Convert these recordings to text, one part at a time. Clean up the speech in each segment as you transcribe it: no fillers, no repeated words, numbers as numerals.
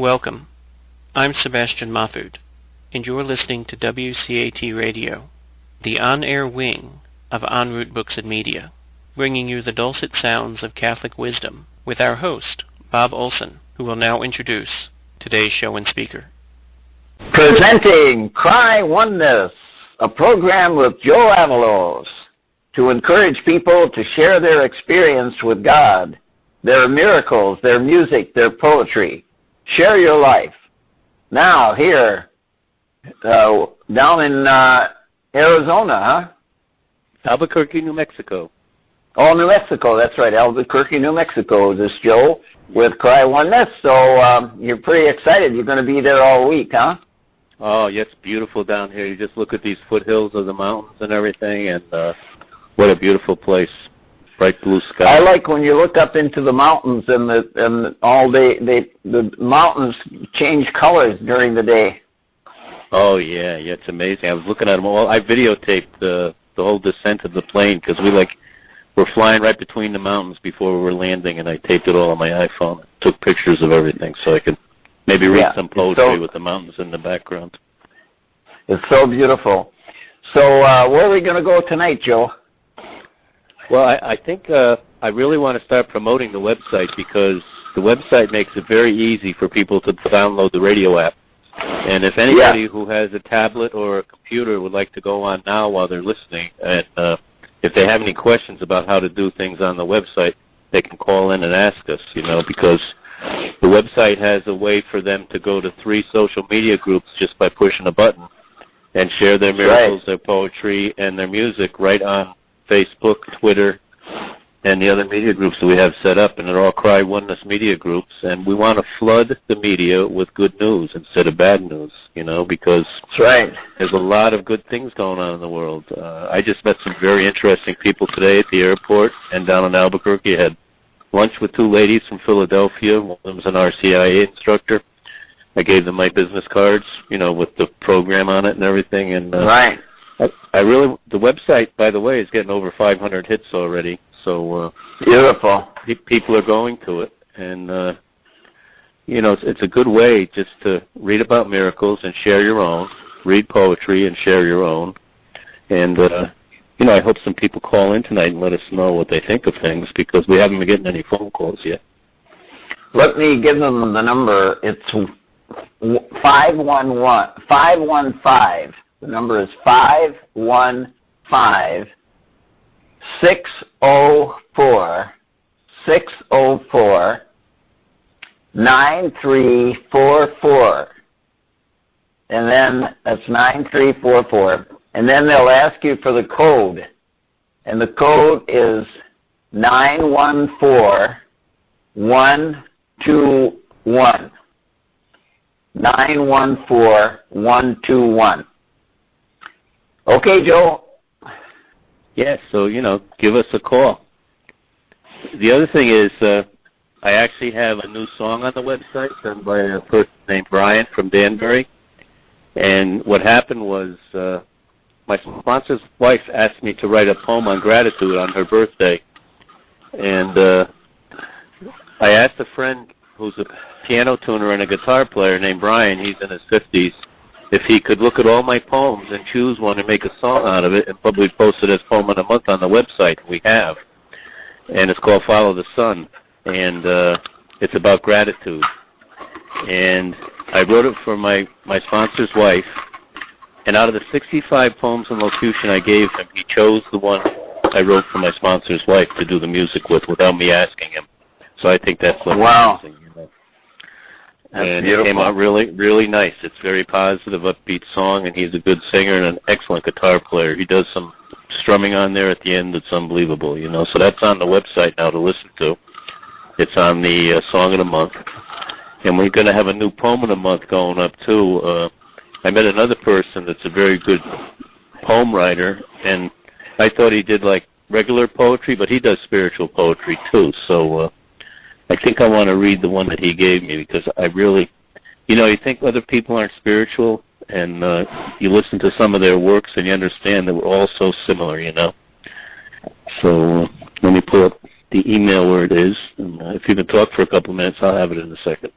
Welcome. I'm Sebastian Mahfood, and you're listening to WCAT Radio, the on-air wing of En Route Books and Media, bringing you the dulcet sounds of Catholic wisdom with our host, Bob Olson, who will now introduce today's show and speaker. Presenting Cry Oneness, a program with Joe Avalos to encourage people to share their experience with God, their miracles, their music, their poetry. Share your life. Now, here, down in Arizona, huh? Albuquerque, New Mexico. Oh, New Mexico, that's right, Albuquerque, New Mexico. This is Joe with Cry Oneness, so you're pretty excited. You're going to be there all week, huh? Oh, yes, beautiful down here. You just look at these foothills of the mountains and everything, and what a beautiful place. Bright blue sky. I like when you look up into the mountains and all the mountains change colors during the day. Oh, yeah, it's amazing. I was looking at them all. I videotaped the whole descent of the plane because we're flying right between the mountains before we were landing, and I taped it all on my iPhone. Took pictures of everything so I could maybe read some poetry with the mountains in the background. It's so beautiful. So where are we going to go tonight, Joe? Well, I think I really want to start promoting the website because the website makes it very easy for people to download the radio app. And if anybody who has a tablet or a computer would like to go on now while they're listening, and if they have any questions about how to do things on the website, they can call in and ask us, because the website has a way for them to go to 3 social media groups just by pushing a button and share their miracles, their poetry, and their music right on Facebook, Twitter, and the other media groups that we have set up, and they're all Cry Oneness media groups, and we want to flood the media with good news instead of bad news, because there's a lot of good things going on in the world. I just met some very interesting people today at the airport and down in Albuquerque. I had lunch with 2 ladies from Philadelphia. One of them is an RCIA instructor. I gave them my business cards, with the program on it and everything, and the website, by the way, is getting over 500 hits already. So beautiful. People are going to it, and it's a good way just to read about miracles and share your own, read poetry and share your own, and I hope some people call in tonight and let us know what they think of things because we haven't been getting any phone calls yet. Let me give them the number. It's 515. The number is 515-604-9344. And then that's 9344. And then they'll ask you for the code. And the code is 914121. 914121. Okay, Joe. Yeah, so, give us a call. The other thing is I actually have a new song on the website done by a person named Brian from Danbury. And what happened was my sponsor's wife asked me to write a poem on gratitude on her birthday. And I asked a friend who's a piano tuner and a guitar player named Brian, he's in his 50s, if he could look at all my poems and choose one and make a song out of it and probably post it as Poem of the Month on the website. We have. And it's called Follow the Sun. And it's about gratitude. And I wrote it for my sponsor's wife. And out of the 65 poems and locution I gave him, he chose the one I wrote for my sponsor's wife to do the music with without me asking him. So I think that's amazing. That's beautiful. It came out really, really nice. It's a very positive, upbeat song, and he's a good singer and an excellent guitar player. He does some strumming on there at the end that's unbelievable, So that's on the website now to listen to. It's on the Song of the Month. And we're going to have a new Poem of the Month going up, too. I met another person that's a very good poem writer, and I thought he did, regular poetry, but he does spiritual poetry, too. So I think I want to read the one that he gave me because I really, you think other people aren't spiritual, and you listen to some of their works and you understand that we're all so similar, So let me pull up the email where it is. And, if you can talk for a couple of minutes, I'll have it in a second.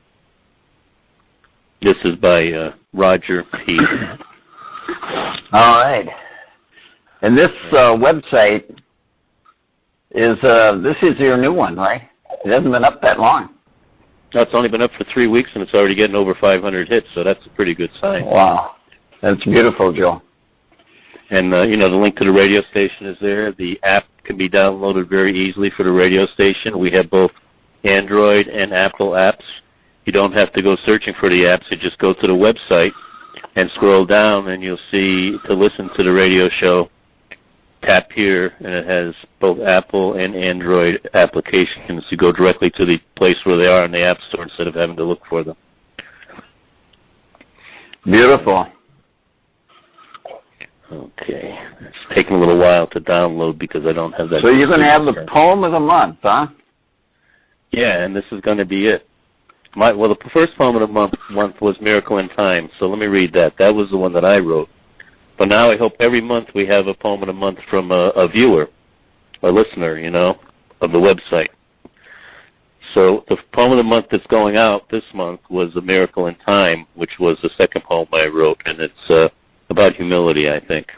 This is by Roger P. All right. And this website this is your new one, right? It hasn't been up that long. No, it's only been up for 3 weeks, and it's already getting over 500 hits, so that's a pretty good sign. Wow. That's beautiful, Joe. And, the link to the radio station is there. The app can be downloaded very easily for the radio station. We have both Android and Apple apps. You don't have to go searching for the apps. You just go to the website and scroll down, and you'll see to listen to the radio show. Tap here, and it has both Apple and Android applications. You go directly to the place where they are in the App Store instead of having to look for them. Beautiful. Okay. It's taking a little while to download because I don't have that. So you're going to have the poem of the month, huh? Yeah, and this is going to be it. The first poem of the month was Miracle in Time, so let me read that. That was the one that I wrote. But now I hope every month we have a poem of the month from a viewer, a listener, of the website. So the poem of the month that's going out this month was A Miracle in Time, which was the second poem I wrote, and it's about humility, I think.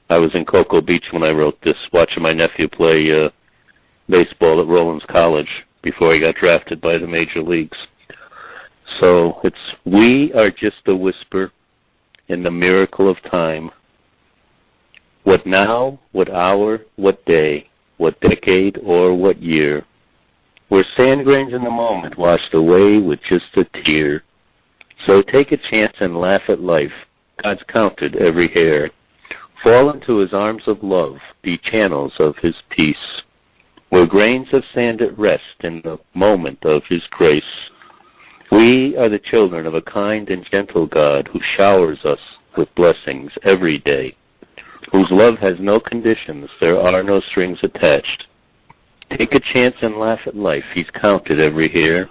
I was in Cocoa Beach when I wrote this, watching my nephew play baseball at Rollins College before he got drafted by the major leagues. So it's, we are just a whisper in the miracle of time. What now, what hour, what day, what decade, or what year? We're sand grains in the moment, washed away with just a tear. So take a chance and laugh at life. God's counted every hair. Fall into his arms of love, be channels of his peace. We're grains of sand at rest in the moment of his grace. We are the children of a kind and gentle God who showers us with blessings every day, whose love has no conditions, there are no strings attached. Take a chance and laugh at life, he's counted every hair.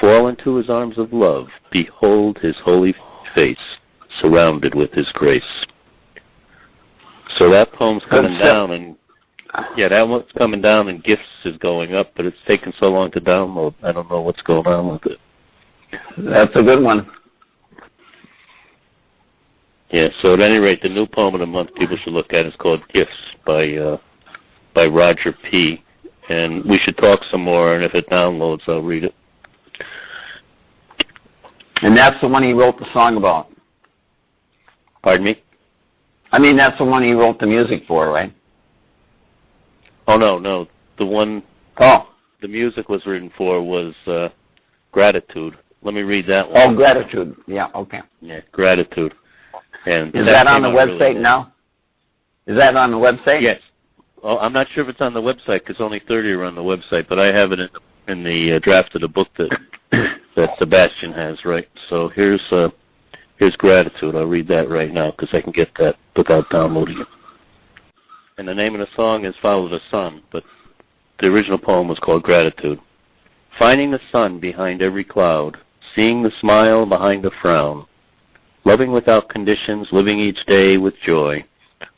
Fall into his arms of love, behold his holy face, surrounded with his grace. So that poem's coming down, and that one's coming down, and Gifts is going up, but it's taken so long to download, I don't know what's going on with it. That's a good one. Yeah, so at any rate, the new poem of the month people should look at is called Gifts by Roger P. And we should talk some more, and if it downloads, I'll read it. And that's the one he wrote the song about. Pardon me? I mean, that's the one he wrote the music for, right? Oh, no. The one the music was written for was Gratitude. Let me read that one. Oh, Gratitude. Yeah, okay. Yeah, Gratitude. And is that on the website really now? Is that on the website? Yes. Oh, I'm not sure if it's on the website because only 30 are on the website, but I have it in the draft of the book that Sebastian has, right? So here's Gratitude. I'll read that right now because I can get that without downloading it. And the name of the song is Follow the Sun, but the original poem was called Gratitude. Finding the sun behind every cloud, seeing the smile behind the frown, loving without conditions, living each day with joy,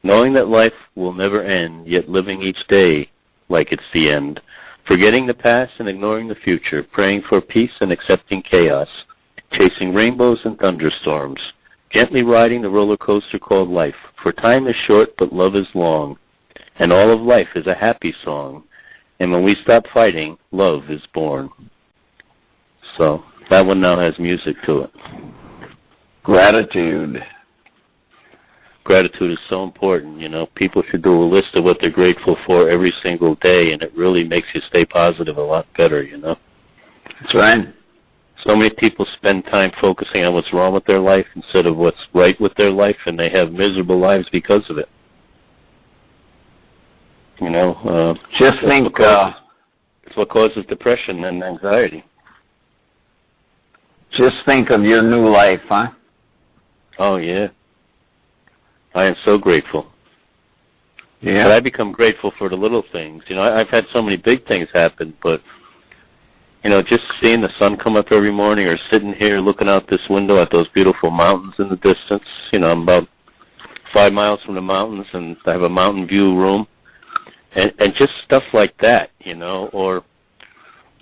knowing that life will never end, yet living each day like it's the end, forgetting the past and ignoring the future, praying for peace and accepting chaos, chasing rainbows and thunderstorms, gently riding the roller coaster called life, for time is short but love is long, and all of life is a happy song, and when we stop fighting, love is born. So that one now has music to it. Gratitude. Gratitude is so important, People should do a list of what they're grateful for every single day, and it really makes you stay positive a lot better, That's right. So many people spend time focusing on what's wrong with their life instead of what's right with their life, and they have miserable lives because of it. Just think... it's what causes depression and anxiety. Just think of your new life, huh? Oh, yeah. I am so grateful. Yeah. But I become grateful for the little things. I've had so many big things happen, but, just seeing the sun come up every morning or sitting here looking out this window at those beautiful mountains in the distance. I'm about 5 miles from the mountains, and I have a mountain view room. And just stuff like that, or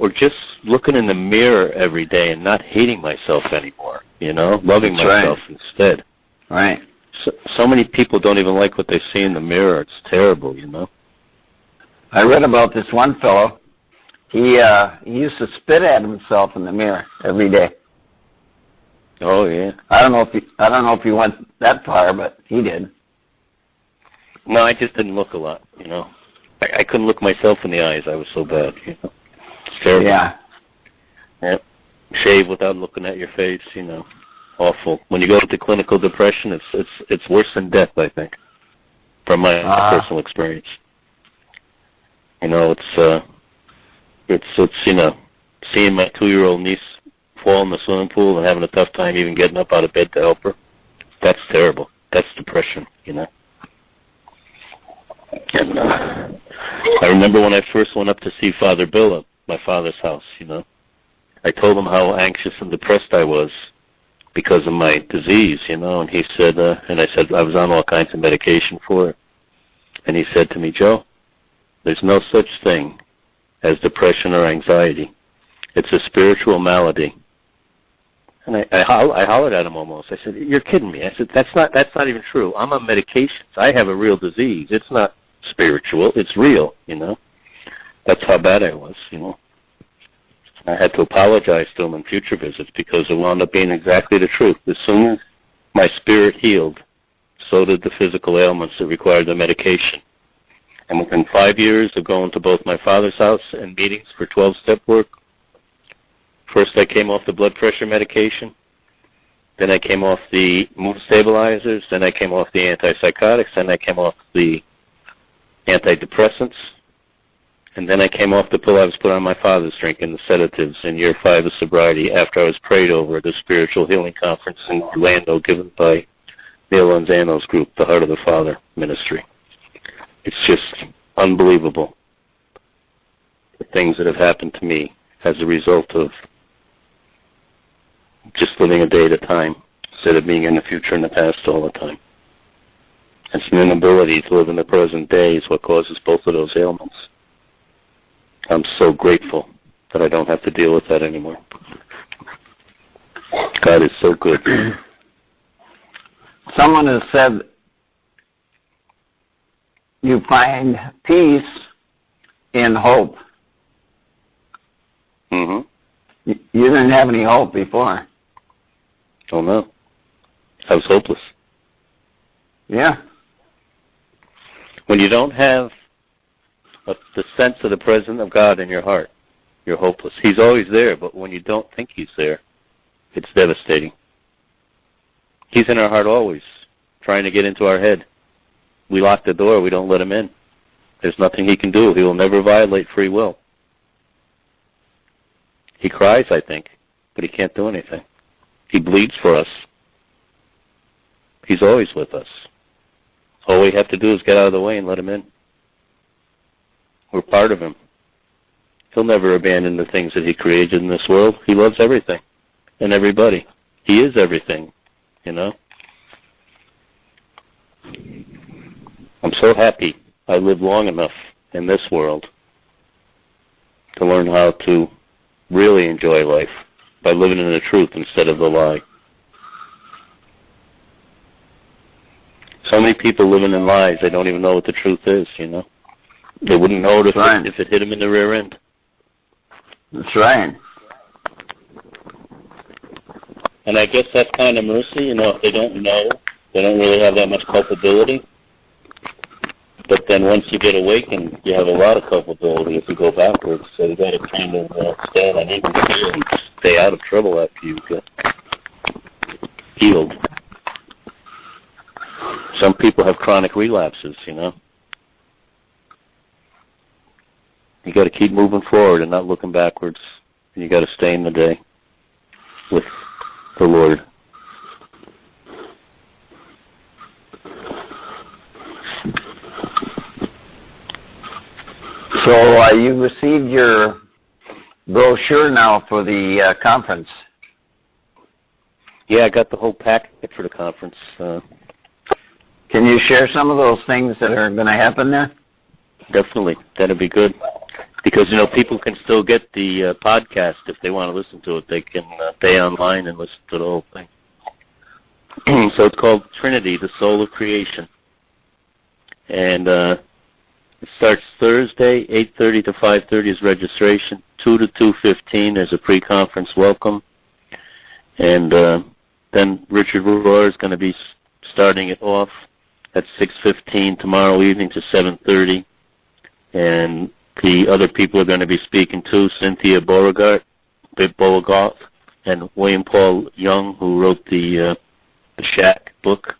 or just looking in the mirror every day and not hating myself anymore, loving myself instead. Right. So many people don't even like what they see in the mirror. It's terrible, I read about this one fellow. He used to spit at himself in the mirror every day. Oh yeah. I don't know if he went that far, but he did. No, I just didn't look a lot, I couldn't look myself in the eyes. I was so bad, It's terrible. Yeah. Yep. Shave without looking at your face, Awful. When you go into clinical depression, it's worse than death, I think, from my personal experience. It's seeing my 2-year-old niece fall in the swimming pool and having a tough time even getting up out of bed to help her. That's terrible. That's depression, And I remember when I first went up to see Father Bill at my father's house, I told him how anxious and depressed I was because of my disease, and he said, and I said I was on all kinds of medication for it. And he said to me, Joe, there's no such thing as depression or anxiety. It's a spiritual malady. And I hollered at him almost. I said, you're kidding me. I said, that's not even true. I'm on medications. I have a real disease. It's not spiritual. It's real, That's how bad I was, I had to apologize to him in future visits because it wound up being exactly the truth. As soon as my spirit healed, so did the physical ailments that required the medication. And within 5 years of going to both my father's house and meetings for 12-step work, first I came off the blood pressure medication, then I came off the mood stabilizers, then I came off the antipsychotics, then I came off the antidepressants, and then I came off the pill I was put on my father's drink and the sedatives in year 5 of sobriety after I was prayed over at the spiritual healing conference in Orlando given by Neil Lenzano's group, the Heart of the Father Ministry. It's just unbelievable, the things that have happened to me as a result of just living a day at a time instead of being in the future and the past all the time. It's an inability to live in the present day is what causes both of those ailments. I'm so grateful that I don't have to deal with that anymore. God is so good. Someone has said you find peace in hope. Mm-hmm. You didn't have any hope before. Oh, no. I was hopeless. Yeah. When you don't have the sense of the presence of God in your heart, you're hopeless. He's always there, but when you don't think he's there, it's devastating. He's in our heart always, trying to get into our head. We lock the door. We don't let him in. There's nothing he can do. He will never violate free will. He cries, I think, but he can't do anything. He bleeds for us. He's always with us. All we have to do is get out of the way and let him in. We're part of him. He'll never abandon the things that he created in this world. He loves everything and everybody. He is everything, I'm so happy I lived long enough in this world to learn how to really enjoy life by living in the truth instead of the lie. So many people living in lies, they don't even know what the truth is, They wouldn't know it if it hit them in the rear end. That's right. And I guess that's kind of mercy, if they don't know, they don't really have that much culpability. But then once you get awakened, you have a lot of culpability if you go backwards. So you got to kind of stand on even keel and stay out of trouble after you get healed. Some people have chronic relapses, You got to keep moving forward and not looking backwards. And you got to stay in the day with the Lord. So you received your brochure now for the conference. Yeah, I got the whole packet for the conference. Can you share some of those things that are going to happen there? Definitely. That'd be good. Because, people can still get the podcast if they want to listen to it. They can pay online and listen to the whole thing. So it's called Trinity, the Soul of Creation. And it starts Thursday, 8:30 to 5:30 is registration. 2 to 2:15 is a pre-conference welcome. And then Richard Rohr is going to be starting it off at 6:15 tomorrow evening to 7:30. And the other people are going to be speaking too, Cynthia Beauregard, and William Paul Young, who wrote the Shack book.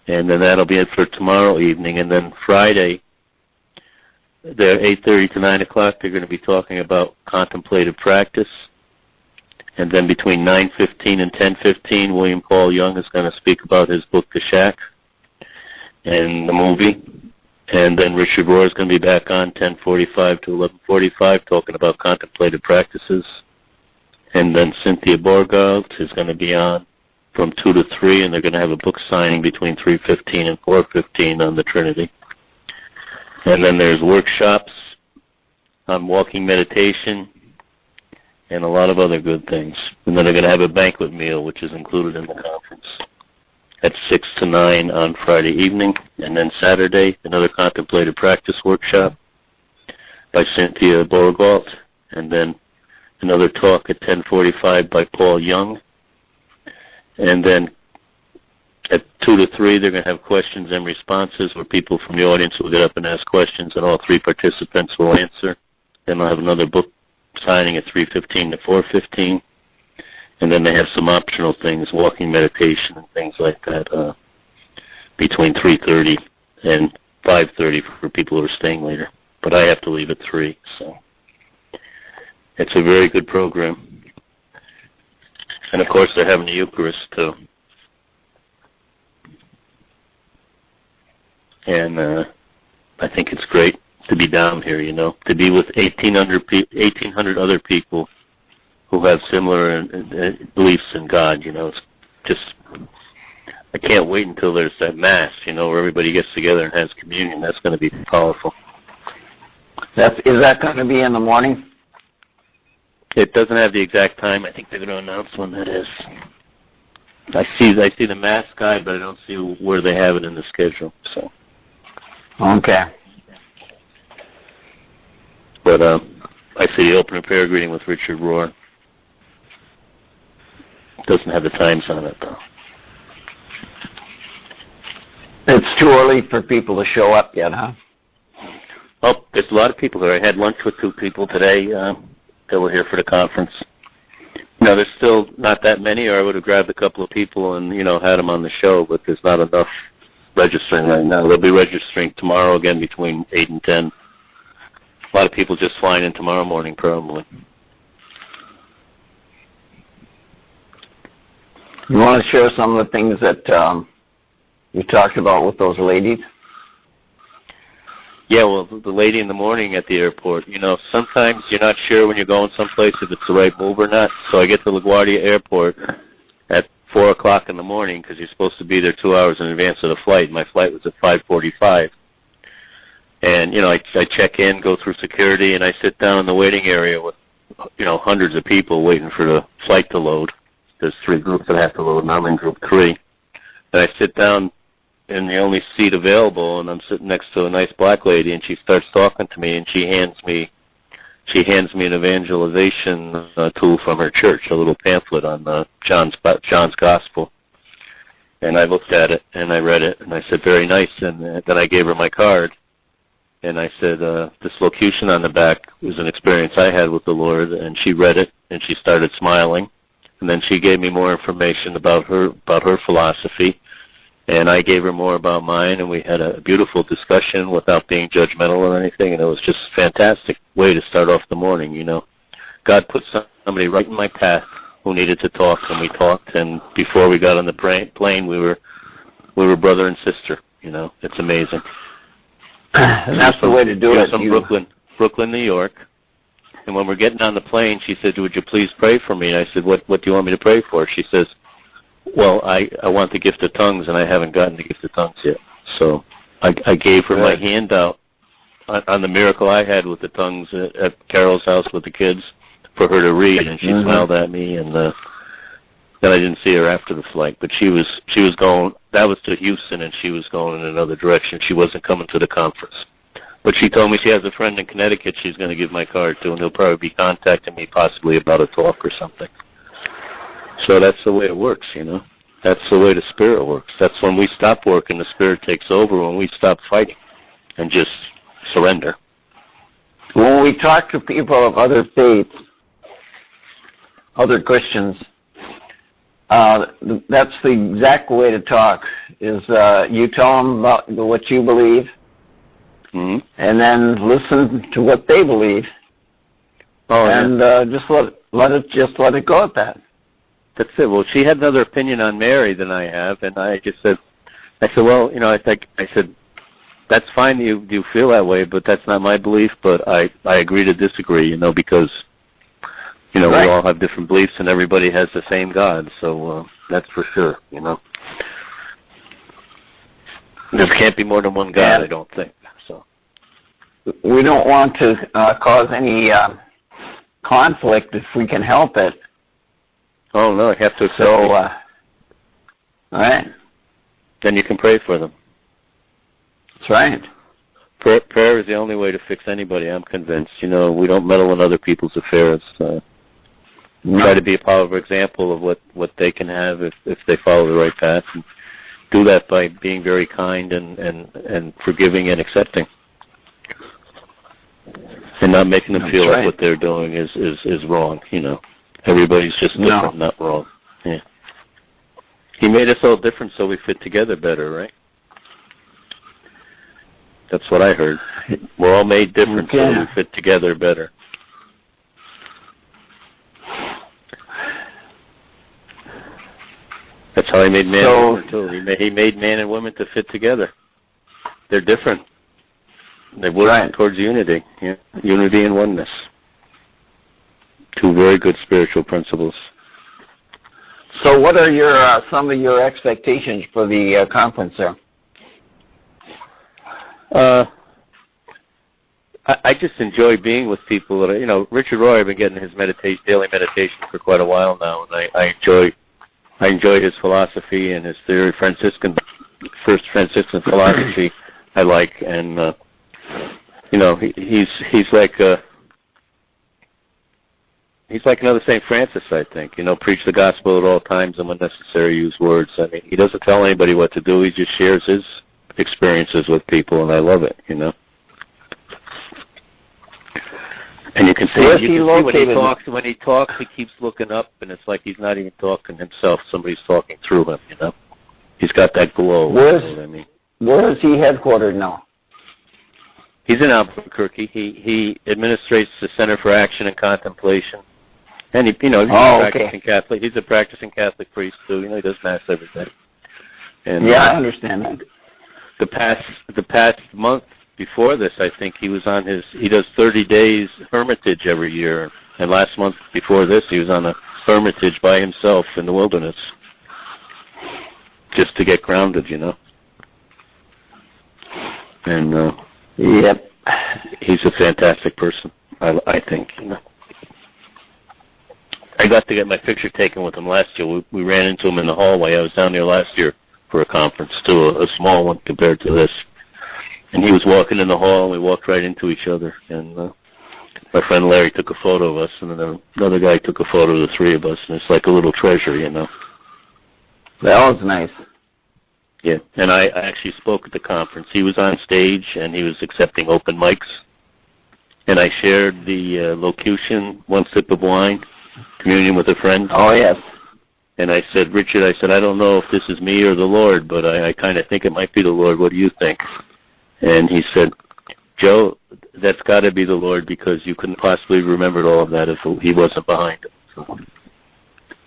And then that'll be it for tomorrow evening. And then Friday, they're 8:30 to 9 o'clock. They're going to be talking about contemplative practice. And then between 9:15 and 10:15, William Paul Young is going to speak about his book, The Shack, and the movie. And then Richard Rohr is going to be back on 10:45 to 11:45 talking about contemplative practices. And then Cynthia Beauregard is going to be on from 2 to 3, and they're going to have a book signing between 3:15 and 4:15 on the Trinity. And then there's workshops on walking meditation and a lot of other good things. And then they're going to have a banquet meal, which is included in the conference, at 6 to 9 on Friday evening. And then Saturday, another contemplative practice workshop by Cynthia Beauregard. And then another talk at 10:45 by Paul Young. And then at 2 to 3, they're going to have questions and responses where people from the audience will get up and ask questions, and all 3 participants will answer. Then they'll have another book signing at 3:15 to 4:15. And then they have some optional things, walking meditation and things like that, between 3:30 and 5:30 for people who are staying later. But I have to leave at 3, so it's a very good program. And, of course, they're having the Eucharist, too. And I think it's great to be down here, to be with 1,800 other people who have similar beliefs in God, It's just, I can't wait until there's that Mass, where everybody gets together and has communion. That's going to be powerful. Is that going to be in the morning? It doesn't have the exact time. I think they're going to announce when that is. I see the Mass guide, but I don't see where they have it in the schedule. So. Okay. But I see the opening prayer greeting with Richard Rohr. Doesn't have the times on it, though. It's too early for people to show up yet, huh? Oh, there's a lot of people there. I had lunch with 2 people today that were here for the conference. There's still not that many, or I would have grabbed a couple of people and, had them on the show, but there's not enough registering right now. They'll be registering tomorrow again between 8 and 10. A lot of people just flying in tomorrow morning, probably. You want to share some of the things that you talked about with those ladies? Yeah, well, the lady in the morning at the airport, sometimes you're not sure when you're going someplace if it's the right move or not. So I get to LaGuardia Airport at 4 o'clock in the morning because you're supposed to be there 2 hours in advance of the flight. My flight was at 5:45. And, I check in, go through security, and I sit down in the waiting area with, hundreds of people waiting for the flight to load. There's 3 groups that have to load, and I'm in group 3. And I sit down in the only seat available, and I'm sitting next to a nice black lady, and she starts talking to me, and she hands me an evangelization tool from her church, a little pamphlet on John's Gospel. And I looked at it, and I read it, and I said, very nice, and then I gave her my card. And I said, this locution on the back was an experience I had with the Lord, and she read it, and she started smiling. And then she gave me more information about her philosophy, and I gave her more about mine, and we had a beautiful discussion without being judgmental or anything, and it was just a fantastic way to start off the morning, God put somebody right in my path who needed to talk, and we talked, and before we got on the plane, we were brother and sister, It's amazing. And that's the way to do it. From Brooklyn, New York. And when we're getting on the plane, she said, would you please pray for me? And I said, what do you want me to pray for? She says, well, I want the gift of tongues, and I haven't gotten the gift of tongues yet. So I gave her my handout on the miracle I had with the tongues at Carol's house with the kids for her to read, and she smiled at me, and then I didn't see her after the flight. But she was going. That was to Houston, and she was going in another direction. She wasn't coming to the conference. But she told me she has a friend in Connecticut she's going to give my card to, and he'll probably be contacting me possibly about a talk or something. So that's the way it works, you know. That's the way the Spirit works. That's when we stop working, the Spirit takes over, when we stop fighting and just surrender. When we talk to people of other faiths, other Christians, that's the exact way to talk, is you tell them about what you believe, and then listen to what they believe, and just let it go at that. That's it. Well, she had another opinion on Mary than I have, and I said, well, you know, I said, that's fine you feel that way, but that's not my belief, but I agree to disagree, you know, because, you know, we all have different beliefs and everybody has the same God, so that's for sure, you know. There can't be more than one God, I don't think. So we don't want to cause any conflict if we can help it. Oh, no, I have to accept it. All right. Then you can pray for them. That's right. Prayer is the only way to fix anybody, I'm convinced. You know, we don't meddle in other people's affairs. Try to be a powerful example of what they can have if they follow the right path. And do that by being very kind and forgiving and accepting. And not making them feel like what they're doing is wrong, you know. Everybody's just different, not wrong. Yeah. He made us all different so we fit together better, right? That's what I heard. We're all made different so we fit together better. That's how he made man and woman, too. He made man and woman to fit together. They're different. They work towards unity. Yeah. Unity and oneness. Two very good spiritual principles. So what are your some of your expectations for the conference there? I just enjoy being with people that, you know, Richard Roy, I've been getting his daily meditation for quite a while now, and I enjoy his philosophy and his theory, First Franciscan philosophy I like, and you know, he's like another St. Francis, I think. You know, preach the gospel at all times and when necessary use words. I mean, he doesn't tell anybody what to do. He just shares his experiences with people, and I love it, you know. And you can see, when he talks, he keeps looking up, and it's like he's not even talking himself. Somebody's talking through him, you know. He's got that glow. Where is he headquartered now? He's in Albuquerque. He administrates the Center for Action and Contemplation. And he's practicing Catholic. He's a practicing Catholic priest too. You know, he does mass every day. And I understand that. The past month before this, I think he does 30 days hermitage every year. And last month before this, he was on a hermitage by himself in the wilderness, just to get grounded, you know. And he's a fantastic person, I think, you know. I got to get my picture taken with him last year. We ran into him in the hallway. I was down there last year for a conference, too, a small one compared to this. And he was walking in the hall, and we walked right into each other. And my friend Larry took a photo of us, and then another guy took a photo of the three of us. And it's like a little treasure, you know. That was nice. Yeah, and I actually spoke at the conference. He was on stage, and he was accepting open mics. And I shared the locution, One Sip of Wine, communion with a friend. Oh, yes. And I said, Richard, I don't know if this is me or the Lord, but I kind of think it might be the Lord. What do you think? And he said, Joe, that's got to be the Lord, because you couldn't possibly remembered all of that if he wasn't behind it. So, and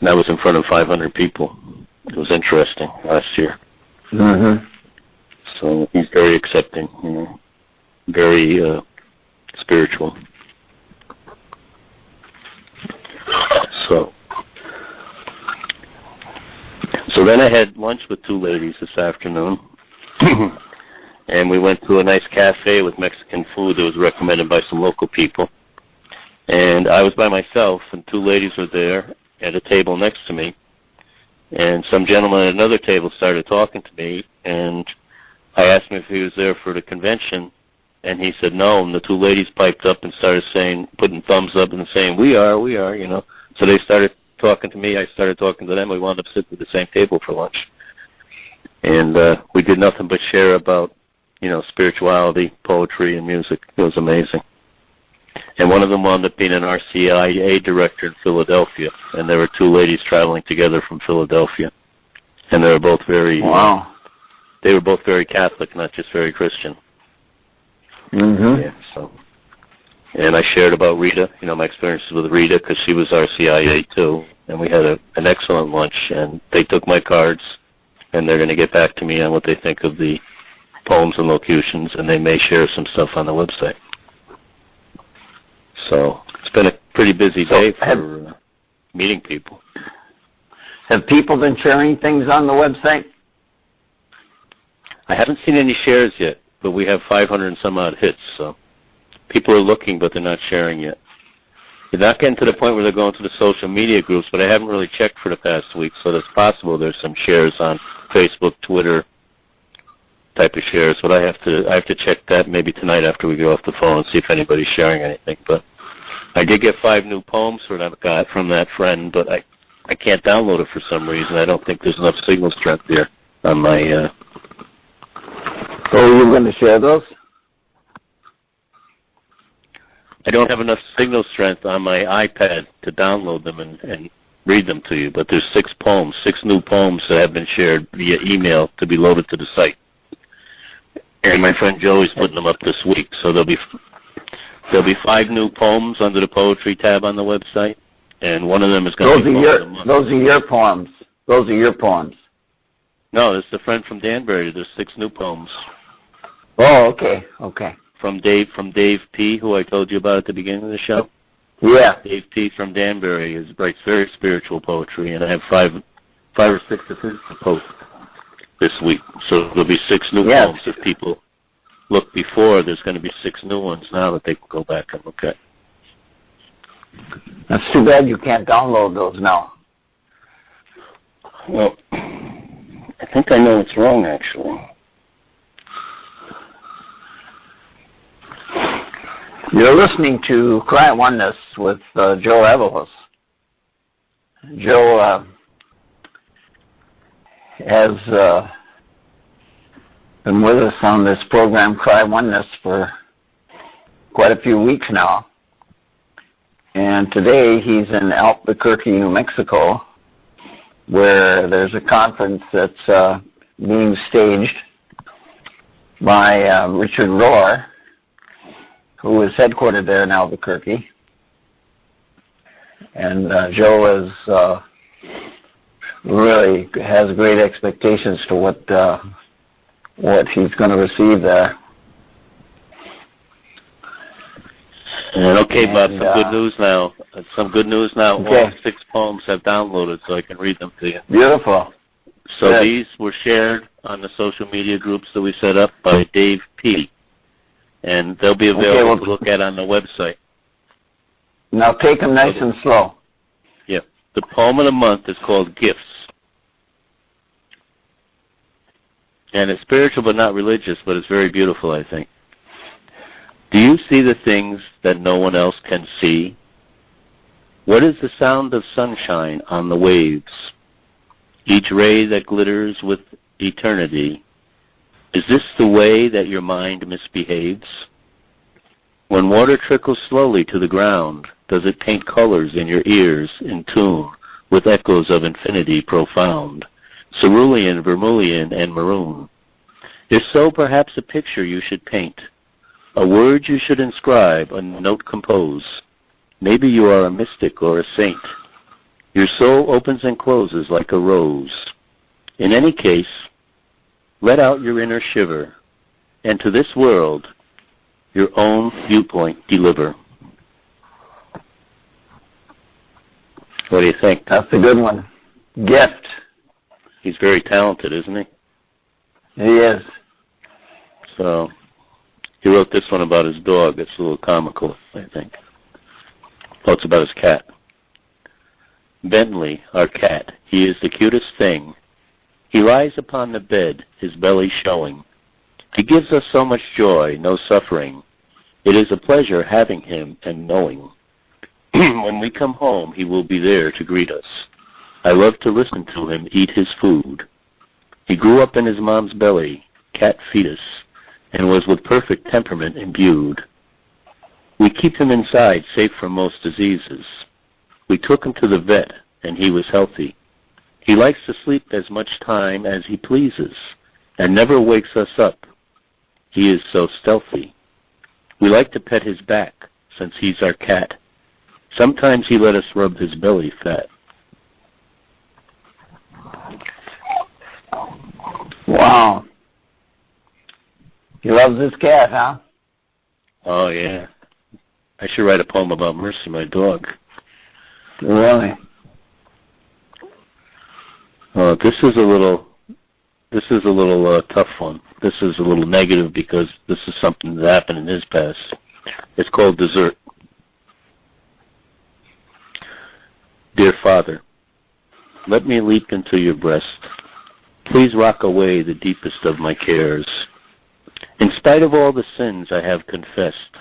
that was in front of 500 people. It was interesting last year. Mm-hmm. So he's very accepting, you know, very spiritual. So then I had lunch with two ladies this afternoon, and we went to a nice cafe with Mexican food that was recommended by some local people. And I was by myself, and two ladies were there at a table next to me. And some gentleman at another table started talking to me, and I asked him if he was there for the convention, and he said no, and the two ladies piped up and started saying, putting thumbs up and saying, we are, you know. So they started talking to me, I started talking to them, we wound up sitting at the same table for lunch. And we did nothing but share about, you know, spirituality, poetry, and music. It was amazing. And one of them wound up being an RCIA director in Philadelphia, and there were two ladies traveling together from Philadelphia. And they were both very, they were both very Catholic, not just very Christian. Mm-hmm. Yeah, so. And I shared about Rita, you know, my experiences with Rita, because she was RCIA too. And we had an excellent lunch, and they took my cards, and they're going to get back to me on what they think of the poems and locutions, and they may share some stuff on the website. So it's been a pretty busy day for meeting people. Have people been sharing things on the website? I haven't seen any shares yet, but we have 500 and some odd hits, so people are looking, but they're not sharing yet. They're not getting to the point where they're going to the social media groups, but I haven't really checked for the past week, so it's possible there's some shares on Facebook, Twitter, type of shares, but I have to check that maybe tonight after we get off the phone and see if anybody's sharing anything. But I did get 5 new poems that I've got from that friend, but I can't download it for some reason. I don't think there's enough signal strength there on my... So are you going to share those? I don't have enough signal strength on my iPad to download them and read them to you, but there's 6 poems, 6 new poems that have been shared via email to be loaded to the site. And my friend Joey's putting them up this week, so there'll be 5 new poems under the poetry tab on the website, and one of them is going to be Poem of the Month. Those are your poems. Those are your poems. No, it's the friend from Danbury. There's 6 new poems. Oh, okay, okay. From Dave P., who I told you about at the beginning of the show. Yeah. Dave P. from Danbury writes very spiritual poetry, and I have 5 or 6 of his to post this week. So there'll be 6 new poems. If people look before, there's going to be 6 new ones now that they can go back and look at. That's too bad you can't download those now. Well, I think I know what's wrong, actually. You're listening to Cry Oneness with Joe Avalos. Joe has been with us on this program, Cry Oneness, for quite a few weeks now. And today he's in Albuquerque, New Mexico, where there's a conference that's being staged by Richard Rohr, who is headquartered there in Albuquerque. And Joe is really has great expectations to what he's going to receive there. And okay, Bob, some good news now. Okay. All 6 poems have downloaded, so I can read them to you. Beautiful. So Good. These were shared on the social media groups that we set up by Dave P., and they'll be available to look at on the website. Now take them nice and slow. Yep. The poem of the month is called Gifts. And it's spiritual but not religious, but it's very beautiful, I think. Do you see the things that no one else can see? What is the sound of sunshine on the waves? Each ray that glitters with eternity. Is this the way that your mind misbehaves? When water trickles slowly to the ground, does it paint colors in your ears in tune with echoes of infinity profound, cerulean, vermilion, and maroon? If so, perhaps a picture you should paint, a word you should inscribe, a note compose. Maybe you are a mystic or a saint. Your soul opens and closes like a rose. In any case, let out your inner shiver, and to this world, your own viewpoint deliver. What do you think? That's a good one. Gift. He's very talented, isn't he? He is. he wrote this one about his dog. It's a little comical, I think. Oh, it's about his cat. Bentley, our cat, he is the cutest thing. He lies upon the bed, his belly showing. He gives us so much joy, no suffering. It is a pleasure having him and knowing. When we come home, he will be there to greet us. I love to listen to him eat his food. He grew up in his mom's belly, cat fetus, and was with perfect temperament imbued. We keep him inside, safe from most diseases. We took him to the vet, and he was healthy. He likes to sleep as much time as he pleases, and never wakes us up. He is so stealthy. We like to pet his back, since he's our cat. Sometimes he let us rub his belly fat. Wow. He loves his cat, huh? Oh, yeah. I should write a poem about Mercy, my dog. Really? This is a little tough one. This is a little negative because this is something that happened in his past. It's called Dessert. Dear Father, let me leap into your breast. Please rock away the deepest of my cares. In spite of all the sins I have confessed,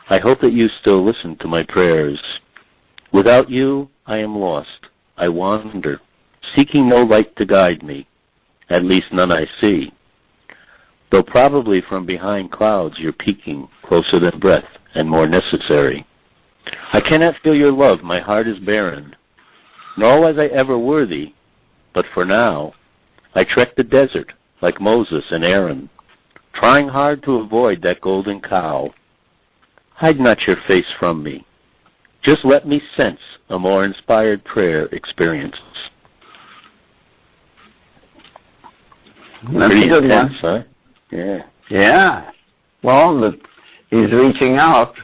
I hope that you still listen to my prayers. Without you, I am lost. I wander, seeking no light to guide me, at least none I see. Though probably from behind clouds you're peeking, closer than breath and more necessary. I cannot feel your love, my heart is barren, nor was I ever worthy, but for now, I trek the desert like Moses and Aaron, trying hard to avoid that golden cow. Hide not your face from me. Just let me sense a more inspired prayer experience. That's Pretty a good intense, one. huh? Yeah. Yeah. Well, he's reaching out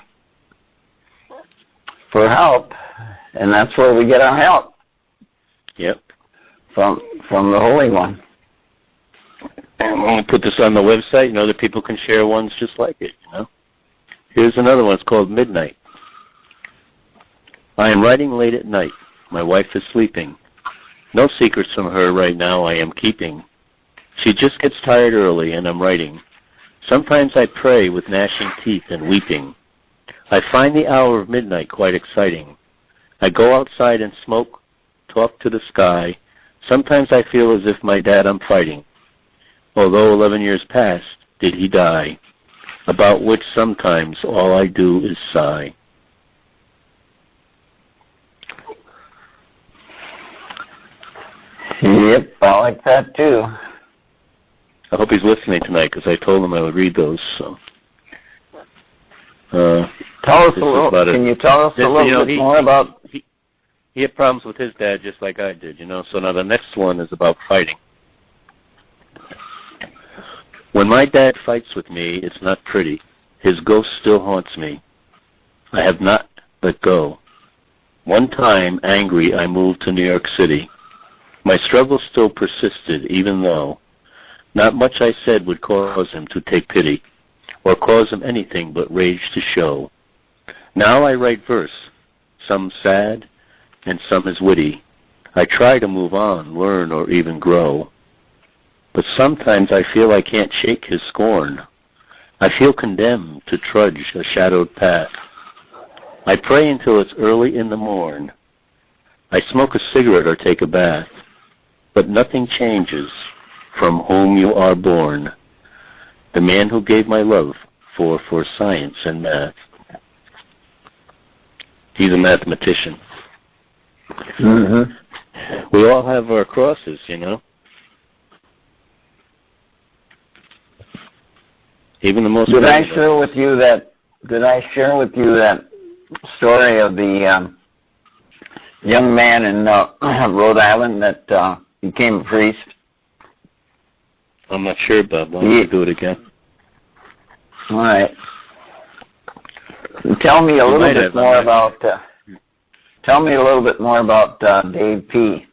for help, and that's where we get our help. Yep. From the Holy One. And we'll put this on the website, and other people can share ones just like it, you know. Here's another one. It's called Midnight. I am writing late at night. My wife is sleeping. No secrets from her right now I am keeping. She just gets tired early, and I'm writing. Sometimes I pray with gnashing teeth and weeping. I find the hour of midnight quite exciting. I go outside and smoke, talk to the sky. Sometimes I feel as if my dad I'm fighting. Although 11 years passed, did he die? About which sometimes all I do is sigh. Yep, I like that too. I hope he's listening tonight because I told him I would read those. So, tell us a little. Can you tell us a little bit more about? He had problems with his dad just like I did, you know. So now the next one is about fighting. When my dad fights with me, it's not pretty. His ghost still haunts me. I have not let go. One time, angry, I moved to New York City. My struggle still persisted, even though not much I said would cause him to take pity, or cause him anything but rage to show. Now I write verse, some sad, and some is witty. I try to move on, learn, or even grow. But sometimes I feel I can't shake his scorn. I feel condemned to trudge a shadowed path. I pray until it's early in the morn. I smoke a cigarette or take a bath. But nothing changes from whom you are born. The man who gave my love for science and math. He's a mathematician. Mm-hmm. We all have our crosses, you know. Even the most. Did I share with you that story of the young man in Rhode Island that became a priest? I'm not sure, Bob. Why don't you do it again? All right. Tell me a little bit more about. Tell me a little bit more about Dave P.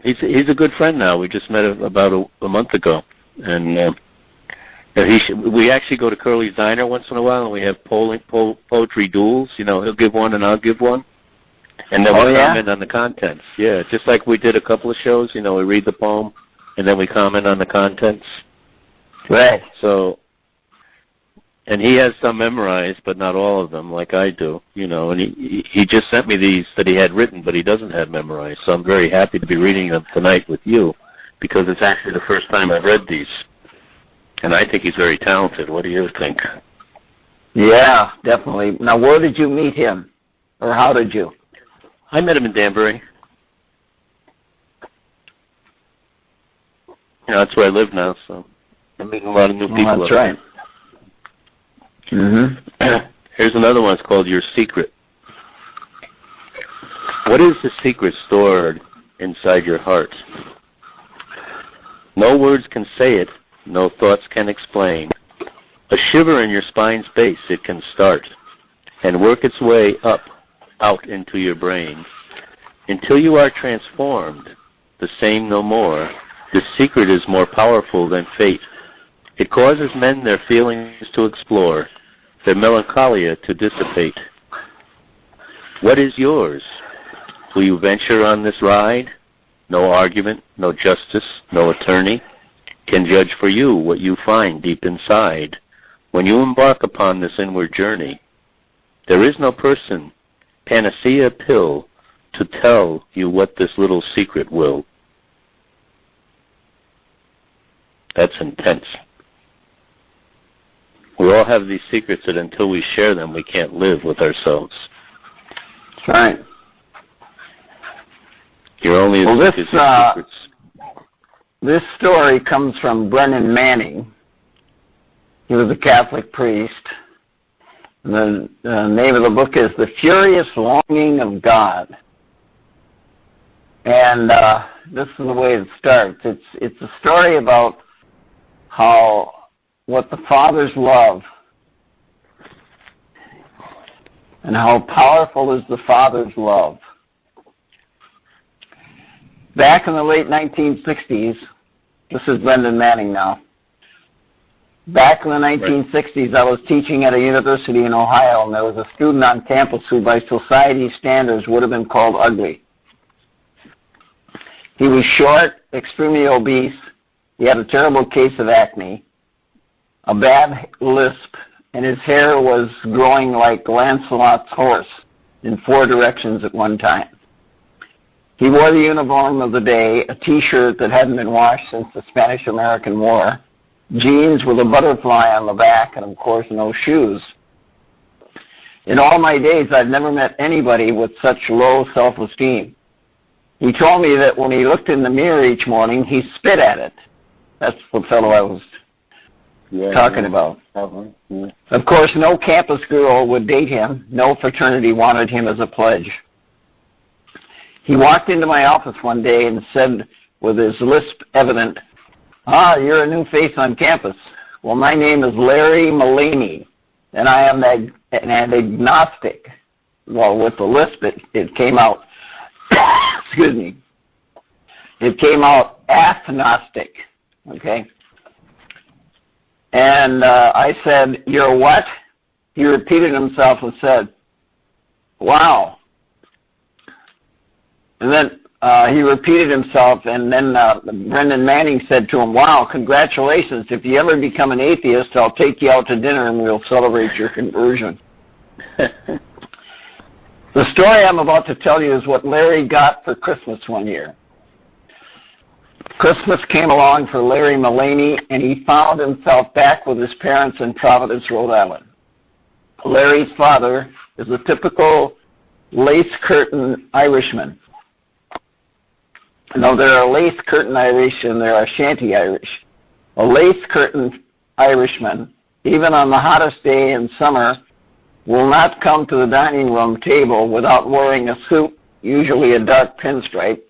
He's a good friend now. We just met about a month ago, and we actually go to Curly's Diner once in a while, and we have poetry duels. He'll give one and I'll give one, and then we comment on the contents. Yeah, just like we did a couple of shows. We read the poem, and then we comment on the contents. Right. So, and he has some memorized, but not all of them, like I do. And he just sent me these that he had written, but he doesn't have memorized. So I'm very happy to be reading them tonight with you, because it's actually the first time I've read these. And I think he's very talented. What do you think? Yeah, definitely. Now, where did you meet him? Or how did you? I met him in Danbury. That's where I live now, so I'm meeting a lot of new people. That's right. Mm-hmm. Here's another one. It's called Your Secret. What is the secret stored inside your heart? No words can say it. No thoughts can explain. A shiver in your spine's base it can start and work its way up, out into your brain. Until you are transformed, the same no more, this secret is more powerful than fate. It causes men their feelings to explore, their melancholia to dissipate. What is yours? Will you venture on this ride? No argument, no justice, no attorney can judge for you what you find deep inside. When you embark upon this inward journey, there is no person, panacea pill, to tell you what this little secret will. That's intense. We all have these secrets that until we share them, we can't live with ourselves. That's right. You're only as good as your secrets. This story comes from Brennan Manning. He was a Catholic priest. The name of the book is The Furious Longing of God. And this is the way it starts. It's a story about what the Father's love and how powerful is the Father's love. Back in the late 1960s, this is Brendan Manning now. Back in the 1960s, I was teaching at a university in Ohio, and there was a student on campus who, by society's standards, would have been called ugly. He was short, extremely obese. He had a terrible case of acne, a bad lisp, and his hair was growing like Lancelot's horse in 4 directions at one time. He wore the uniform of the day, a T-shirt that hadn't been washed since the Spanish-American War, jeans with a butterfly on the back, and, of course, no shoes. In all my days, I'd never met anybody with such low self-esteem. He told me that when he looked in the mirror each morning, he spit at it. That's the fellow I was talking about. Yeah. Of course, no campus girl would date him. No fraternity wanted him as a pledge. He walked into my office one day and said, with his lisp evident, you're a new face on campus. Well, my name is Larry Mullaney, and I am an agnostic. Well, with the lisp, it came out, excuse me, it came out agnostic, okay? And I said, you're what? He repeated himself and said, wow. And then he repeated himself, and then Brendan Manning said to him, wow, congratulations. If you ever become an atheist, I'll take you out to dinner and we'll celebrate your conversion. The story I'm about to tell you is what Larry got for Christmas one year. Christmas came along for Larry Mullaney, and he found himself back with his parents in Providence, Rhode Island. Larry's father is a typical lace curtain Irishman. No, there are lace curtain Irish and there are shanty Irish. A lace curtain Irishman, even on the hottest day in summer, will not come to the dining room table without wearing a suit, usually a dark pinstripe,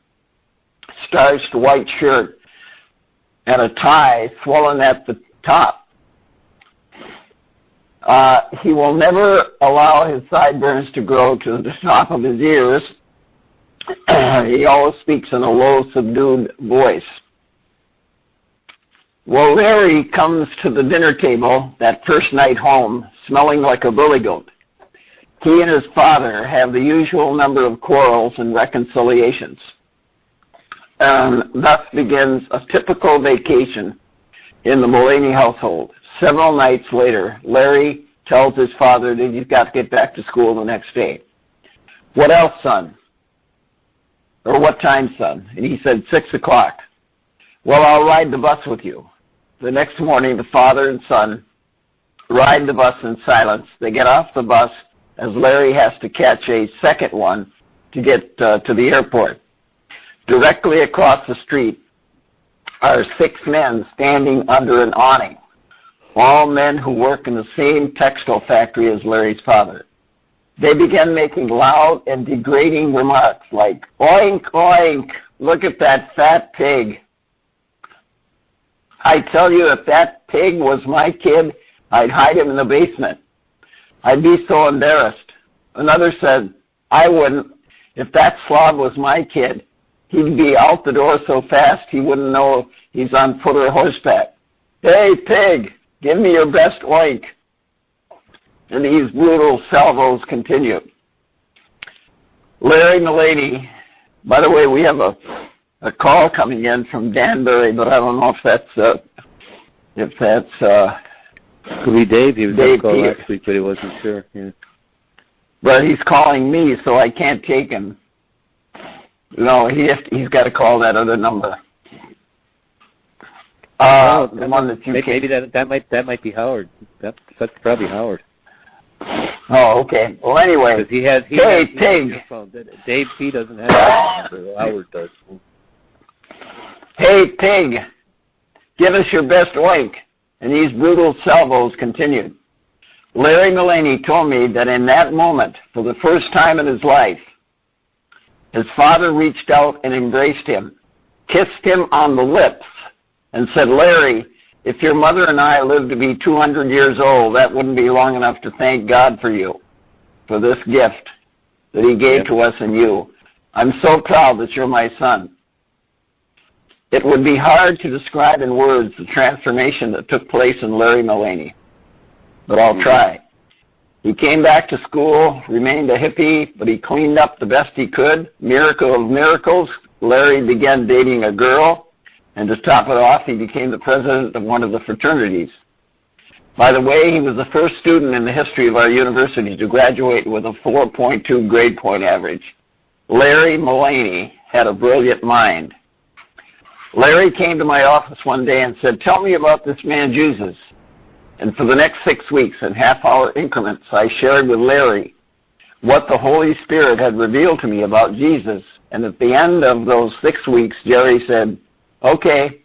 starched white shirt, and a tie swollen at the top. He will never allow his sideburns to grow to the top of his ears, He always speaks in a low, subdued voice. Well, Larry comes to the dinner table that first night home, smelling like a billy goat. He and his father have the usual number of quarrels and reconciliations. Thus begins a typical vacation in the Mullaney household. Several nights later, Larry tells his father that he's got to get back to school the next day. What else, son? Or what time, son? And he said, 6 o'clock. Well, I'll ride the bus with you. The next morning, the father and son ride the bus in silence. They get off the bus as Larry has to catch a second one to get to the airport. Directly across the street are 6 men standing under an awning, all men who work in the same textile factory as Larry's father. They began making loud and degrading remarks like, "Oink, oink, look at that fat pig. I tell you, if that pig was my kid, I'd hide him in the basement. I'd be so embarrassed." Another said, "I wouldn't. If that slob was my kid, he'd be out the door so fast he wouldn't know he's on foot or horseback. Hey, pig, give me your best oink." And these brutal salvos continue. Larry Mullaney, by the way, we have a call coming in from Danbury, but I don't know if that's could be Dave. He was Dave on call Peter. last week, but he wasn't sure. Yeah. But he's calling me, so I can't take him. No, he's got to call that other number. The one that you maybe that might be Howard. That's probably Howard. Oh, okay. Well, anyway. Because he has pig. Phone. Dave P doesn't have that number. Howard does. Hey, pig, give us your best oink. And these brutal salvos continued. Larry Mullaney told me that in that moment, for the first time in his life, his father reached out and embraced him, kissed him on the lips, and said, "Larry, if your mother and I lived to be 200 years old, that wouldn't be long enough to thank God for you, for this gift that he gave to us and you. I'm so proud that you're my son." It would be hard to describe in words the transformation that took place in Larry Mullaney, but I'll try. He came back to school, remained a hippie, but he cleaned up the best he could. Miracle of miracles, Larry began dating a girl, and to top it off, he became the president of one of the fraternities. By the way, he was the first student in the history of our university to graduate with a 4.2 grade point average. Larry Mullaney had a brilliant mind. Larry came to my office one day and said, "Tell me about this man Jesus." And for the next 6 weeks, in half-hour increments, I shared with Larry what the Holy Spirit had revealed to me about Jesus. And at the end of those 6 weeks, Jerry said, "Okay."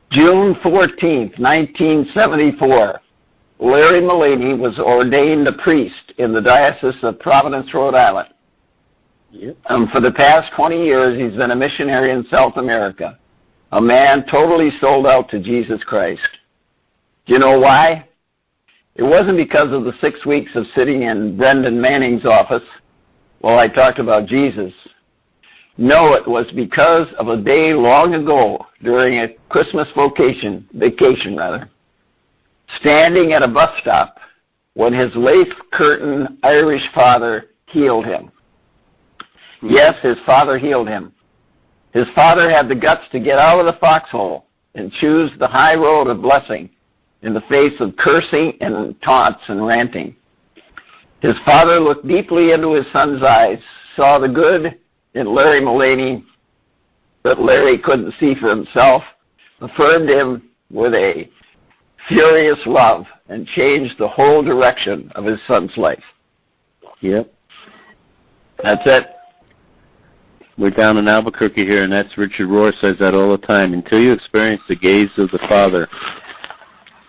June 14th, 1974, Larry Mullaney was ordained a priest in the Diocese of Providence, Rhode Island. Yep. For the past 20 years, he's been a missionary in South America, a man totally sold out to Jesus Christ. Do you know why? It wasn't because of the 6 weeks of sitting in Brendan Manning's office while I talked about Jesus. No, it was because of a day long ago during a Christmas vacation, standing at a bus stop when his lace-curtain Irish father healed him. Yes, his father healed him. His father had the guts to get out of the foxhole and choose the high road of blessing in the face of cursing and taunts and ranting. His father looked deeply into his son's eyes, saw the good in Larry Mullaney that Larry couldn't see for himself, affirmed him with a furious love, and changed the whole direction of his son's life. Yep. That's it. We're down in Albuquerque here, and that's Richard Rohr says that all the time. Until you experience the gaze of the Father,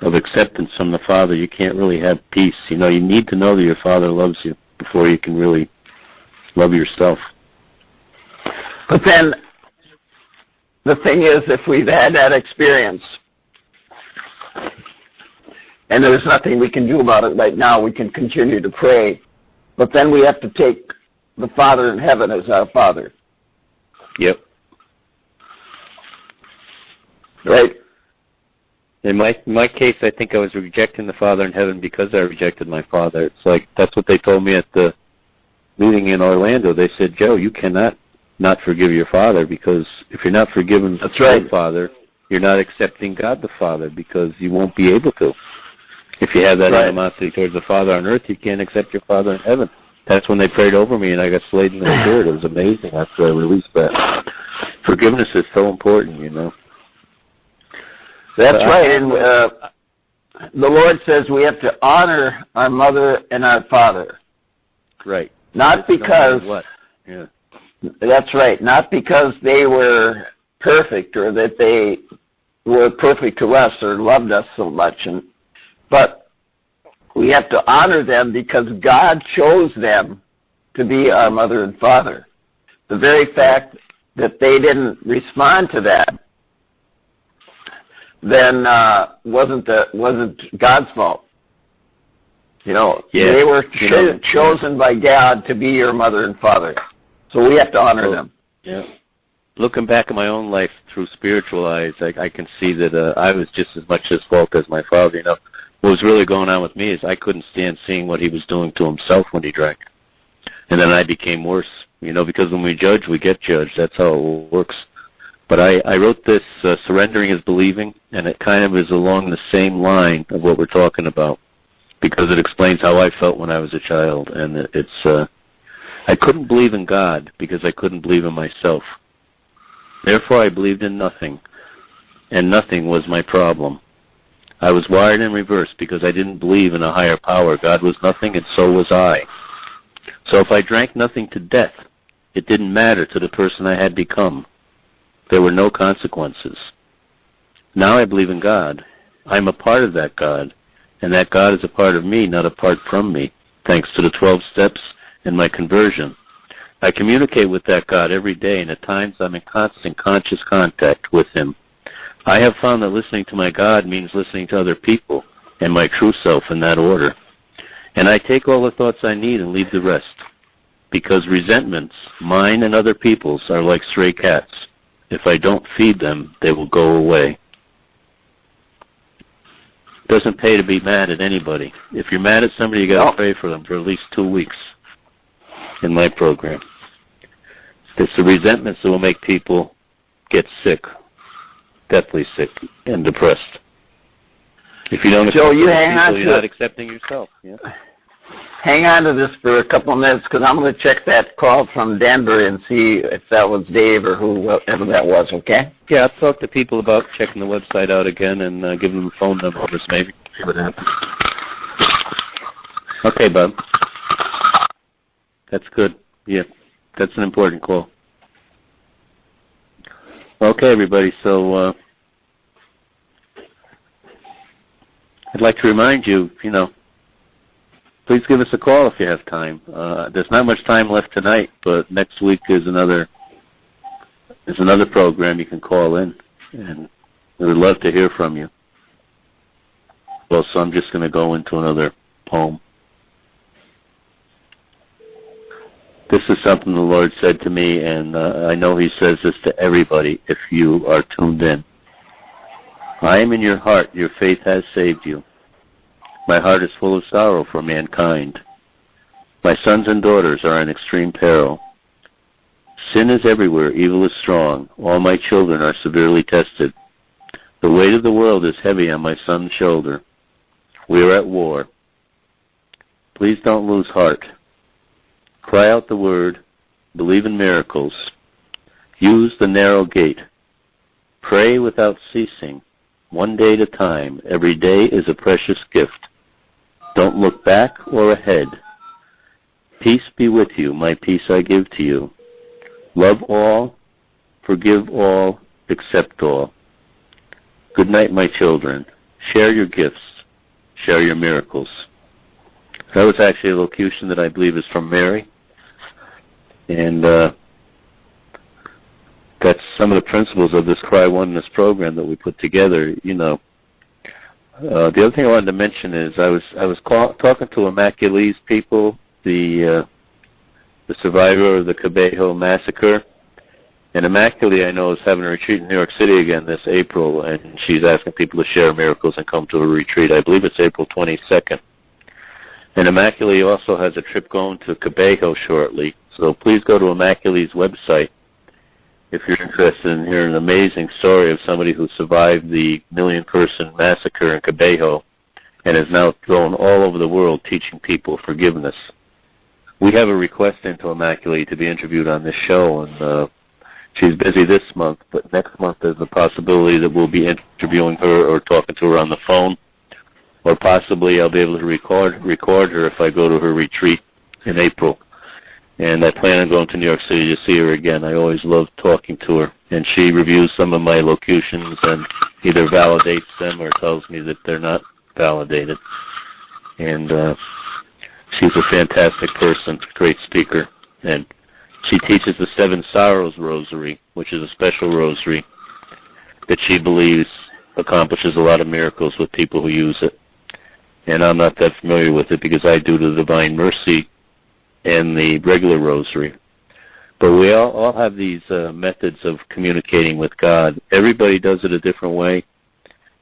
of acceptance from the Father, you can't really have peace. You know, you need to know that your Father loves you before you can really love yourself. But then, the thing is, if we've had that experience, and there's nothing we can do about it right now, we can continue to pray, but then we have to take the Father in heaven as our Father. Yep. Right? In my case, I think I was rejecting the Father in heaven because I rejected my father. It's like, that's what they told me at the meeting in Orlando. They said, Joe, you cannot not forgive your father, because if you're not forgiving your father, you're not accepting God the Father, because you won't be able to. If you have that animosity towards the Father on earth, you can't accept your Father in heaven. That's when they prayed over me, and I got slayed in the Spirit. It was amazing after I released that. Forgiveness is so important, you know. That's right. And the Lord says we have to honor our mother and our father. Right. Not because... What? Yeah. That's right. Not because they were perfect or that they were perfect to us or loved us so much, but we have to honor them because God chose them to be our mother and father. The very fact that they didn't respond to that then wasn't God's fault. You know, they were chosen by God to be your mother and father. So we have to honor them. Yeah. Looking back at my own life through spiritual eyes, I can see that I was just as much his fault as my father. You know, what was really going on with me is I couldn't stand seeing what he was doing to himself when he drank. And then I became worse, you know, because when we judge, we get judged. That's how it works. But I wrote this, Surrendering is Believing, and it kind of is along the same line of what we're talking about, because it explains how I felt when I was a child. And it's I couldn't believe in God because I couldn't believe in myself. Therefore, I believed in nothing, and nothing was my problem. I was wired in reverse because I didn't believe in a higher power. God was nothing, and so was I. So if I drank nothing to death, it didn't matter to the person I had become. There were no consequences. Now I believe in God. I'm a part of that God, and that God is a part of me, not apart from me, thanks to the 12 steps and my conversion. I communicate with that God every day, and at times I'm in constant conscious contact with him. I have found that listening to my God means listening to other people and my true self in that order. And I take all the thoughts I need and leave the rest, because resentments, mine and other people's, are like stray cats. If I don't feed them, they will go away. It doesn't pay to be mad at anybody. If you're mad at somebody, you got to pray for them for at least 2 weeks in my program. It's the resentments that will make people get sick, deathly sick, and depressed. If you don't accept people, you're not accepting yourself. Yeah. Hang on to this for a couple of minutes, because I'm going to check that call from Denver and see if that was Dave or whoever that was, okay? Yeah, I'll talk to people about checking the website out again and give them phone numbers maybe. See what happens. Okay, Bob. That's good. Yeah, that's an important call. Okay, everybody, so I'd like to remind you, please give us a call if you have time. There's not much time left tonight, but next week is another program you can call in, and we would love to hear from you. Well, so I'm just going to go into another poem. This is something the Lord said to me, and I know he says this to everybody if you are tuned in. I am in your heart. Your faith has saved you. My heart is full of sorrow for mankind. My sons and daughters are in extreme peril. Sin is everywhere. Evil is strong. All my children are severely tested. The weight of the world is heavy on my son's shoulder. We are at war. Please don't lose heart. Cry out the word. Believe in miracles. Use the narrow gate. Pray without ceasing. One day at a time. Every day is a precious gift. Don't look back or ahead. Peace be with you. My peace I give to you. Love all. Forgive all. Accept all. Good night, my children. Share your gifts. Share your miracles. That was actually a locution that I believe is from Mary. And that's some of the principles of this Cry Oneness program that we put together. The other thing I wanted to mention is I was talking to Immaculee's people, the the survivor of the Cabejo massacre. And Immaculate, I know, is having a retreat in New York City again this April, and she's asking people to share miracles and come to a retreat. I believe it's April 22nd. And Immaculate also has a trip going to Cabejo shortly, so please go to Immaculate's website if you're interested in hearing an amazing story of somebody who survived the million-person massacre in Cabejo and is now going all over the world teaching people forgiveness. We have a request into Immaculate to be interviewed on this show, and she's busy this month, but next month there's a possibility that we'll be interviewing her or talking to her on the phone, or possibly I'll be able to record her if I go to her retreat in April. And I plan on going to New York City to see her again. I always love talking to her. And she reviews some of my locutions and either validates them or tells me that they're not validated. And she's a fantastic person, great speaker. And she teaches the Seven Sorrows Rosary, which is a special rosary that she believes accomplishes a lot of miracles with people who use it. And I'm not that familiar with it because I do the Divine Mercy and the regular rosary. But we all have these methods of communicating with God. Everybody does it a different way,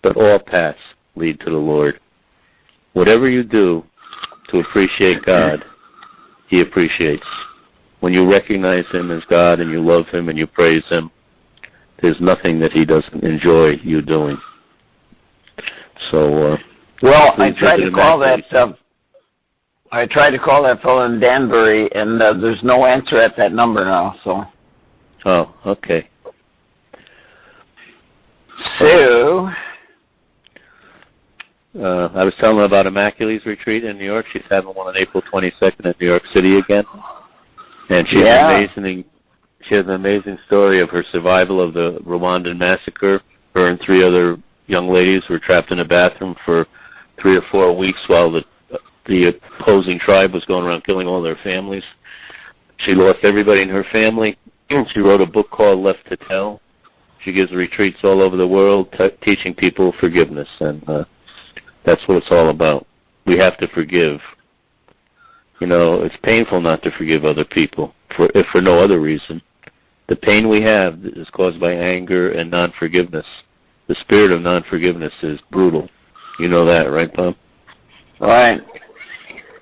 but all paths lead to the Lord. Whatever you do to appreciate God, He appreciates. When you recognize Him as God and you love Him and you praise Him, there's nothing that He doesn't enjoy you doing. So, well, I tried to call that fellow in Danbury, and there's no answer at that number now. So. Oh, okay. So. I was telling her about Immaculate's retreat in New York. She's having one on April 22nd in New York City again, and she has an amazing story of her survival of the Rwandan massacre. Her and 3 other young ladies were trapped in a bathroom for 3 or 4 weeks while the opposing tribe was going around killing all their families. She lost everybody in her family. She wrote a book called Left to Tell. She gives retreats all over the world teaching people forgiveness, and that's what it's all about. We have to forgive. You know, it's painful not to forgive other people, if for no other reason. The pain we have is caused by anger and non-forgiveness. The spirit of non-forgiveness is brutal. You know that, right, Bob? Right.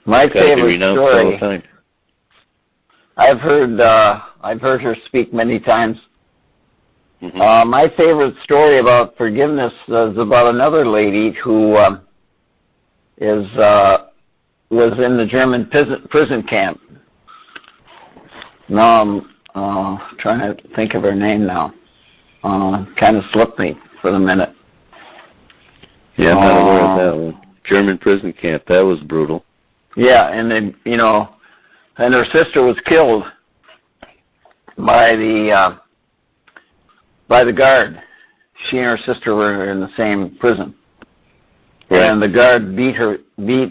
My favorite story. I've heard her speak many times. Mm-hmm. My favorite story about forgiveness is about another lady who was in the German prison camp. Now I'm trying to think of her name now. Kind of slipped me for the minute. Yeah, I'm not aware of that one. German prison camp. That was brutal. Yeah, and then and her sister was killed by the guard. She and her sister were in the same prison, right. And the guard beat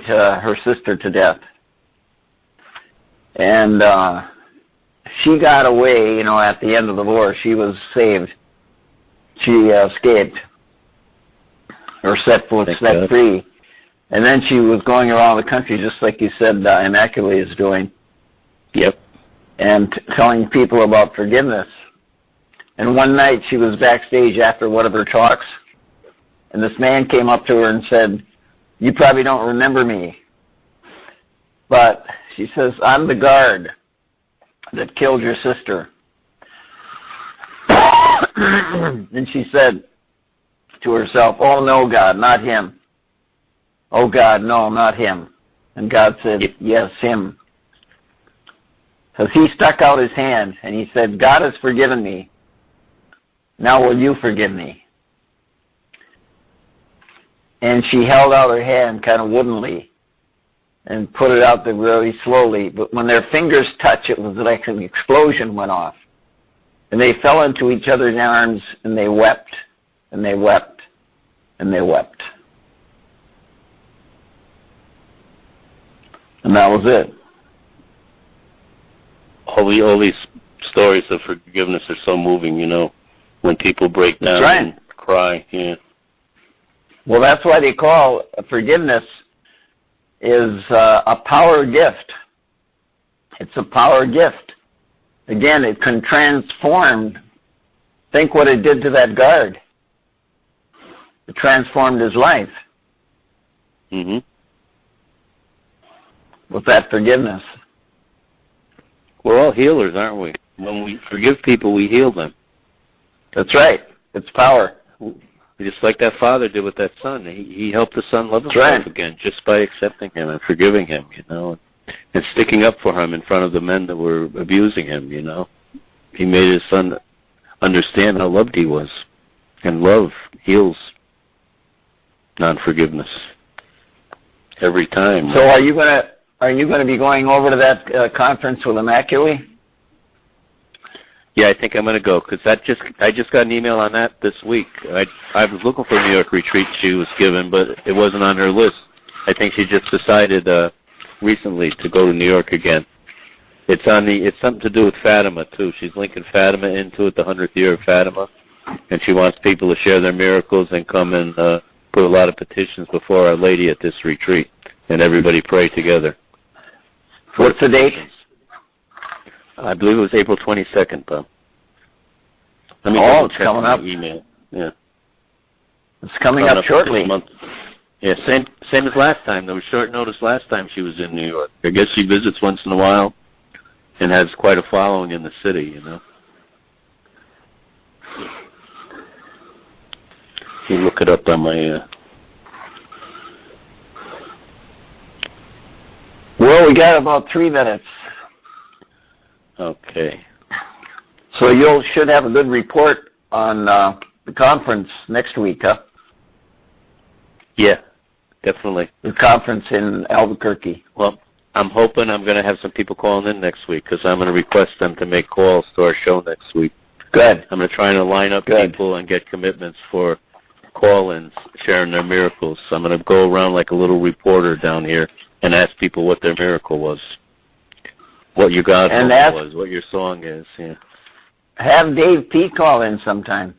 her sister to death. And she got away. At the end of the war, she was saved. She escaped or set free. And then she was going around the country, just like you said, Immaculate is doing. Yep. And telling people about forgiveness. And one night she was backstage after one of her talks, and this man came up to her and said, "You probably don't remember me." But she says, "I'm the guard that killed your sister." And she said to herself, "Oh, no, God, not him. Oh, God, no, not him." And God said, "Yes, him." Because he stuck out his hand and he said, "God has forgiven me. Now will you forgive me?" And she held out her hand kind of woodenly and put it out there really slowly. But when their fingers touched, it was like an explosion went off. And they fell into each other's arms and they wept and they wept and they wept. And that was it. All these stories of forgiveness are so moving, when people break down and cry. Yeah. Well, that's why they call forgiveness is a power gift. It's a power gift. Again, it can transform. Think what it did to that guard. It transformed his life. Mm-hmm. With that forgiveness. We're all healers, aren't we? When we forgive people, we heal them. That's right. It's power. Just like that father did with that son. He helped the son love himself right. again just by accepting him and forgiving him, and sticking up for him in front of the men that were abusing him, He made his son understand how loved he was. And love heals non-forgiveness every time. So are you gonna be going over to that conference with him, actually? Yeah, I think I'm going to go because I just got an email on that this week. I was looking for a New York retreat she was given, but it wasn't on her list. I think she just decided recently to go to New York again. It's something to do with Fatima too. She's linking Fatima into it, the 100th year of Fatima, and she wants people to share their miracles and come and put a lot of petitions before Our Lady at this retreat, and everybody pray together. What's the date? I believe it was April 22nd, Bob. Let me it's coming up. Email. Yeah. It's coming up shortly. Yeah, same as last time. There was short notice last time she was in New York. I guess she visits once in a while and has quite a following in the city, You look it up on my... Well, we got about 3 minutes. Okay. So you should have a good report on the conference next week, huh? Yeah, definitely. The conference in Albuquerque. Well, I'm hoping I'm going to have some people calling in next week because I'm going to request them to make calls to our show next week. Good. I'm going to try and line up people and get commitments for call-ins, sharing their miracles. So I'm going to go around like a little reporter down here and ask people what their miracle was. What your God was, what your song is, yeah. Have Dave P. call in sometime.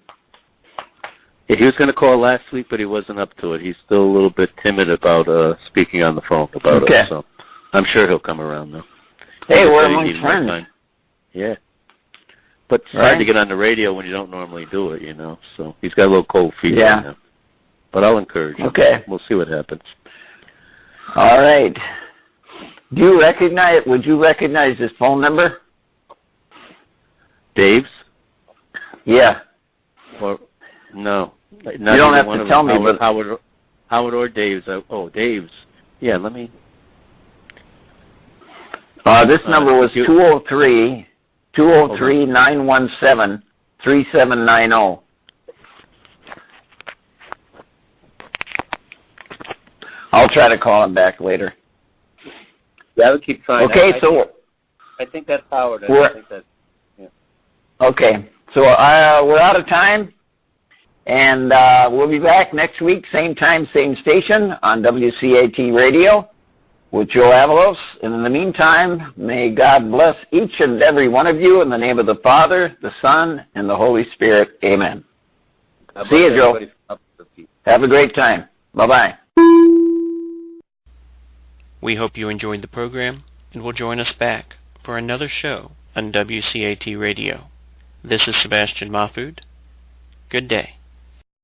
Yeah, he was going to call last week, but he wasn't up to it. He's still a little bit timid about speaking on the phone about it, so I'm sure he'll come around, though. Hey, we're among friends. Yeah. But it's hard to get on the radio when you don't normally do it, so he's got a little cold feet right now. But I'll encourage him. Okay. We'll see what happens. All right. Would you recognize his phone number? Dave's? Yeah. Or no. You don't have to tell me, but Howard or Dave's. Dave's. Yeah, let me. This number was 203-917-3790. I'll try to call him back later. Yeah, I would keep trying. Okay, I think that's Howard. Okay, so we're out of time, and we'll be back next week, same time, same station, on WCAT Radio with Joe Avalos. And in the meantime, may God bless each and every one of you in the name of the Father, the Son, and the Holy Spirit. Amen. See you, Joe. Have a great time. Bye-bye. We hope you enjoyed the program and will join us back for another show on WCAT Radio. This is Sebastian Mahfood. Good day.